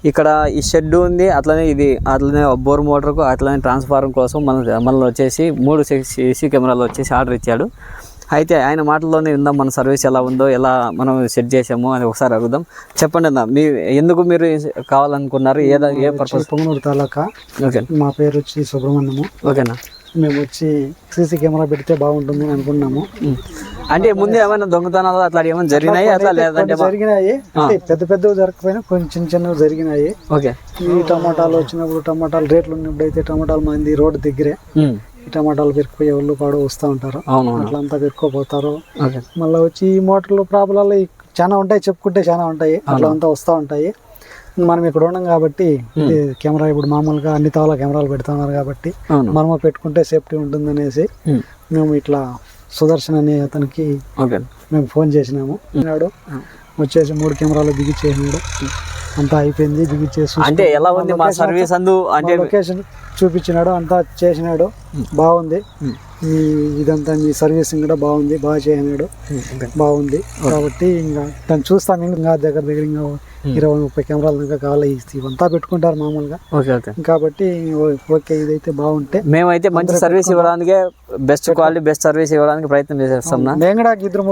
ఇక్కడ ఈ షెడ్ ఉంది, అట్లనే బోర్ మోటార్కు అట్లనే ట్రాన్స్ఫార్మర్ కోసం మనలో వచ్చేసి 3 సీసీ కెమెరాలు వచ్చేసి ఆర్డర్ ఇచ్చాడు. అయితే ఆయన మాటల్లోనే విందాం మన సర్వీస్ ఎలా ఉందో, ఎలా మనం సెట్ చేసాము అని ఒకసారి అడుగుదాం. చెప్పండి అన్న, ఎందుకు మీరు కావాలనుకున్నారు, ఏ పర్పస్? పొంగనూరు తాలూకా. ఓకే, మా పేరు వచ్చి సుబ్రహ్మణ్యము. ఓకేనా. మేము వచ్చి సీసీ కెమెరా పెడితే బాగుంటుంది అని అనుకున్నాము. అంటే ముందు ఏమైనా దొంగతనాలు అట్లా ఏమైనా జరిగినాయి? అట్లా లేదంటే జరిగినాయి, పెద్ద పెద్దవి జరగకపోయినా కొంచెం చిన్న చిన్నవి జరిగినాయి. ఓకే. ఈ టమాటాలు వచ్చినప్పుడు, టమాటాలు రేట్లు ఉన్నప్పుడు అయితే టమాటాలు మంది రోడ్డు దగ్గరే ఈ టమాటాలు పెరిగిపోయే వాళ్ళు పాడు వస్తూ ఉంటారు, అట్లా అంతా పెరుక్కోపోతారు. మళ్ళీ వచ్చి ఈ మోటార్లు ప్రాబ్లాలు చాలా ఉంటాయి, చెప్పుకుంటే చాలా ఉంటాయి, అట్లా అంతా వస్తూ ఉంటాయి. మనం ఇక్కడ ఉన్నాం కాబట్టి కెమెరా ఇప్పుడు మామూలుగా అన్ని తావుల కెమెరాలు పెడుతున్నారు కాబట్టి మనము పెట్టుకుంటే సేఫ్టీ ఉంటుంది అనేసి మేము ఇట్లా సుదర్శన్ అనే అతనికి మేము ఫోన్ చేసినాము. వచ్చేసి 3 కెమెరాలు బిగించేసినాడు, అంతా అయిపోయింది. బిగించేసి అంటే ఎలా ఉంది మా సర్వీస్ అంటే లొకేషన్ చూపించినాడు, అంతా చేసినాడు, బాగుంది. ఇదంతా మీ సర్వీసింగ్ కూడా బాగుంది, బాగా చేసినాడు, బాగుంది. కాబట్టి ఇంకా దాన్ని చూస్తాం. ఇంకా దగ్గర ఇంకా 20-30 కెమెరాల దాకా కావాలి. ఇవంతా పెట్టుకుంటారు మామూలుగా కాబట్టి ఓకే, ఇదైతే బాగుంటే మేమైతే మంచి సర్వీస్ ఇవ్వడానికి, బెస్ట్ క్వాలిటీ బెస్ట్ సర్వీస్ ఇవ్వడానికి ప్రయత్నం చేసేస్తాం. మేము కూడా 2